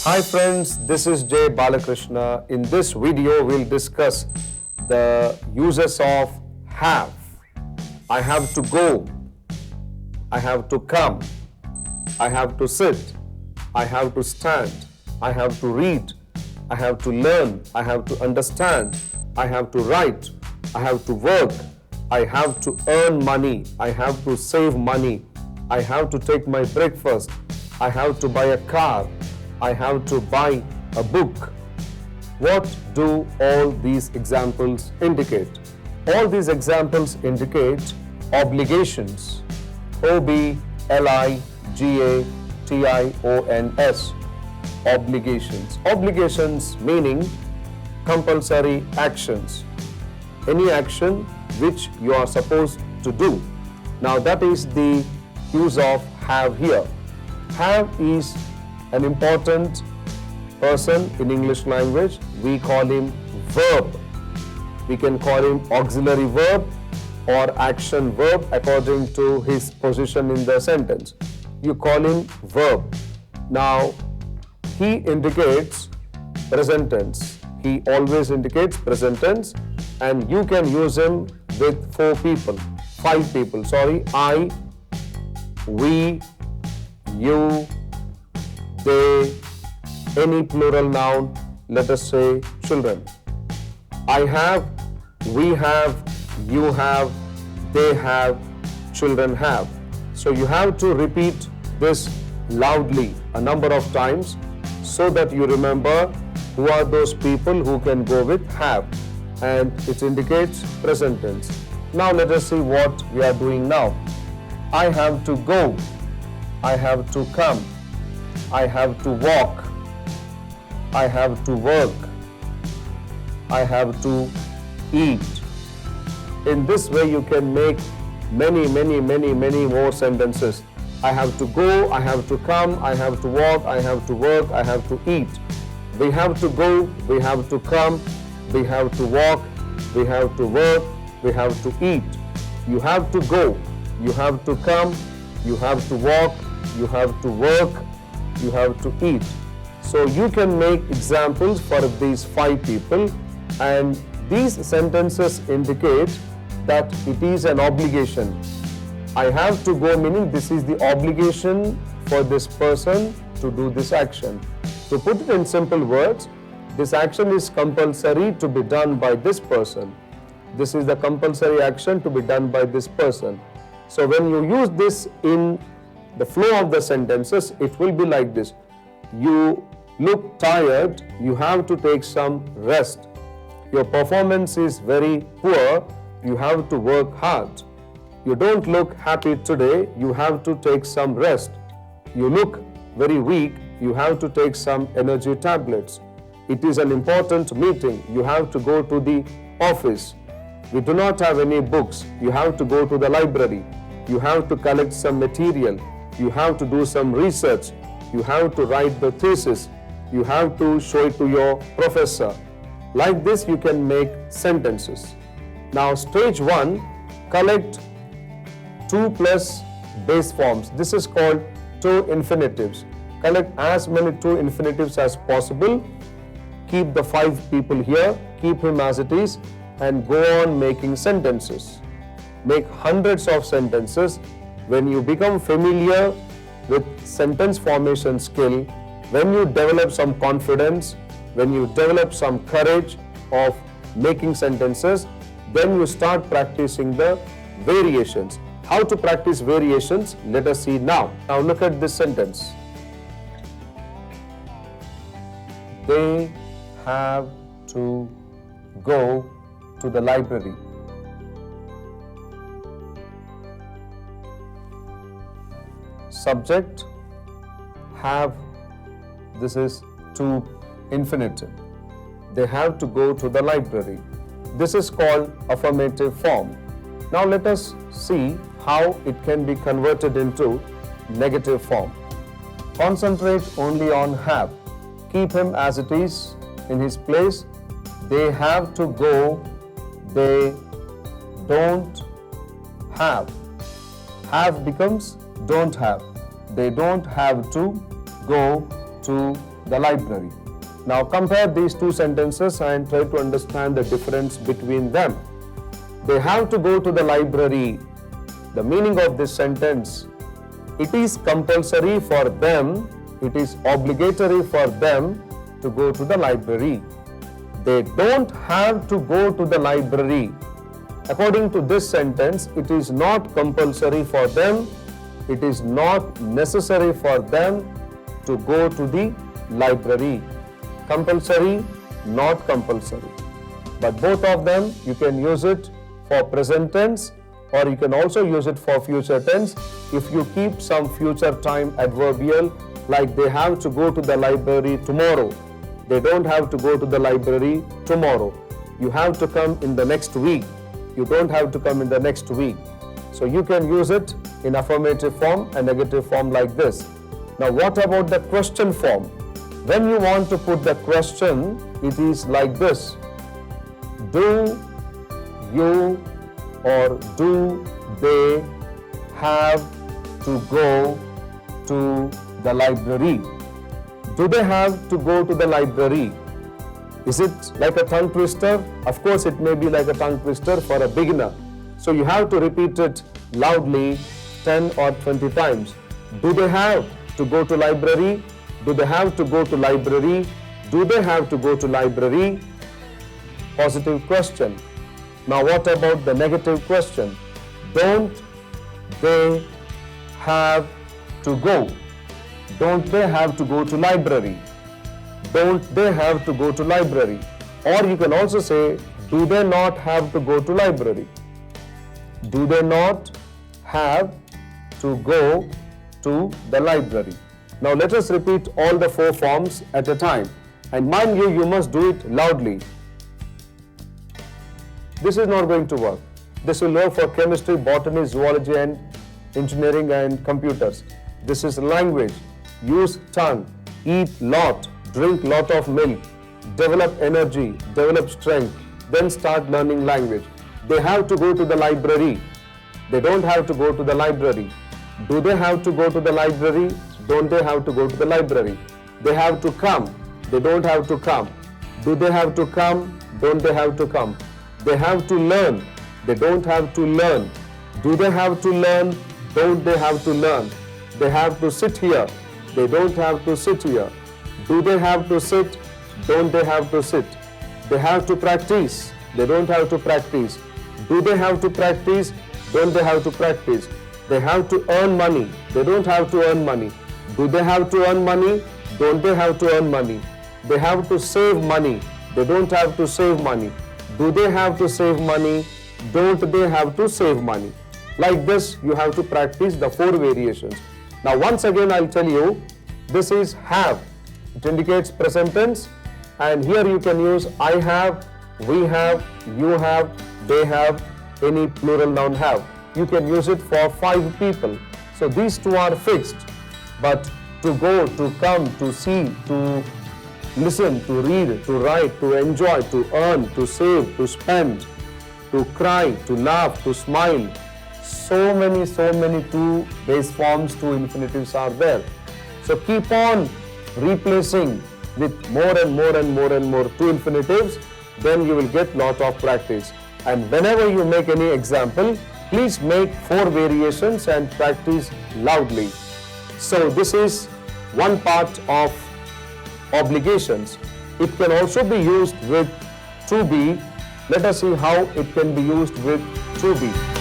Hi friends, this is Jay Balakrishna. In this video, we'll discuss the uses of have. I have to go. I have to come. I have to sit. I have to stand. I have to read. I have to learn. I have to understand. I have to write. I have to work. I have to earn money. I have to save money. I have to take my breakfast. I have to buy a car. I have to buy a book. What do all these examples indicate? All these examples indicate obligations. obligations. Obligations. Obligations meaning compulsory actions. Any action which you are supposed to do. Now that is the use of have here. Have is an important person in English language. We call him verb. We can call him auxiliary verb or action verb according to his position in the sentence. You call him verb. Now, he indicates present tense. He always indicates present tense, and you can use him with five people. I, we, you, they, any plural noun, let us say children. I have, we have, you have, they have, children have. So you have to repeat this loudly a number of times so that you remember who are those people who can go with have, and it indicates present tense. Now let us see what we are doing now. I have to go. I have to come. I have to walk. I have to work. I have to eat. In this way you can make many more sentences. I have to go, I have to come, I have to walk, I have to work, I have to eat. We have to go, we have to come, we have to walk, we have to work, we have to eat. You have to go, you have to come, you have to walk, you have to work, you have to eat. So you can make examples for these five people, and these sentences indicate that it is an obligation. I have to go meaning this is the obligation for this person to do this action. To put it in simple words, this action is compulsory to be done by this person. This is the compulsory action to be done by this person. So when you use this in the flow of the sentences, it will be like this. You look tired, you have to take some rest. Your performance is very poor, you have to work hard. You don't look happy today, you have to take some rest. You look very weak, you have to take some energy tablets. It is an important meeting, you have to go to the office. We do not have any books, you have to go to the library. You have to collect some material, you have to do some research, you have to write the thesis, you have to show it to your professor. Like this you can make sentences. Now stage 1, collect 2 plus base forms. This is called 2 infinitives. Collect as many 2 infinitives as possible. Keep the 5 people here, keep him as it is, and go on making sentences. Make hundreds of sentences. When you become familiar with sentence formation skill, when you develop some confidence, when you develop some courage of making sentences, then you start practicing the variations. How to practice variations? Let us see now. Now look at this sentence. They have to go to the library. Subject, have, this is to infinitive. They have to go to the library. This is called affirmative form. Now let us see how it can be converted into negative form. Concentrate only on have. Keep him as it is in his place. They have to go. They don't have. Have becomes don't have. They don't have to go to the library. Now compare these two sentences and try to understand the difference between them. They have to go to the library. The meaning of this sentence, it is compulsory for them, it is obligatory for them to go to the library. They don't have to go to the library. According to this sentence, it is not compulsory for them, it is not necessary for them to go to the library. Compulsory, not compulsory. But both of them, you can use it for present tense or you can also use it for future tense if you keep some future time adverbial like they have to go to the library tomorrow. They don't have to go to the library tomorrow. You have to come in the next week. You don't have to come in the next week. So you can use it in affirmative form and negative form like this. Now what about the question form? When you want to put the question, it is like this. Do you or do they have to go to the library? Do they have to go to the library? Is it like a tongue twister? Of course, it may be like a tongue twister for a beginner. So you have to repeat it loudly 10 or 20 times. Do they have to go to library? Do they have to go to library? Do they have to go to library? Positive question. Now what about the negative question? Don't they have to go? Don't they have to go to library? Don't they have to go to library? Or you can also say, do they not have to go to library? Do they not have to go to the library? Now let us repeat all the four forms at a time. And mind you, you must do it loudly. This is not going to work. This will work for chemistry, botany, zoology and engineering and computers. This is language. Use tongue. Eat lot. Drink lot of milk. Develop energy. Develop strength. Then start learning language. They have to go to the library. They don't have to go to the library. Do they have to go to the library? Don't they have to go to the library? They have to come. They don't have to come. Do they have to come? Don't they have to come? They have to learn. They don't have to learn. Do they have to learn? Don't they have to learn? They have to sit here. They don't have to sit here. Do they have to sit? Don't they have to sit? They have to practice. They don't have to practice. Do they have to practice? Don't they have to practice? They have to earn money. They don't have to earn money. Do they have to earn money? Don't they have to earn money? They have to save money. They don't have to save money. Do they have to save money? Don't they have to save money? Like this, you have to practice the four variations. Now once again I'll tell you, this is have. It indicates present tense and here you can use I have, we have, you have, they have, any plural noun have. You can use it for 5 people. So these two are fixed. But to go, to come, to see, to listen, to read, to write, to enjoy, to earn, to save, to spend, to cry, to laugh, to smile. So many two base forms, two infinitives are there. So keep on replacing with more and more two infinitives, then you will get lot of practice. And whenever you make any example, please make 4 variations and practice loudly. So this is one part of obligations. It can also be used with to be. Let us see how it can be used with to be.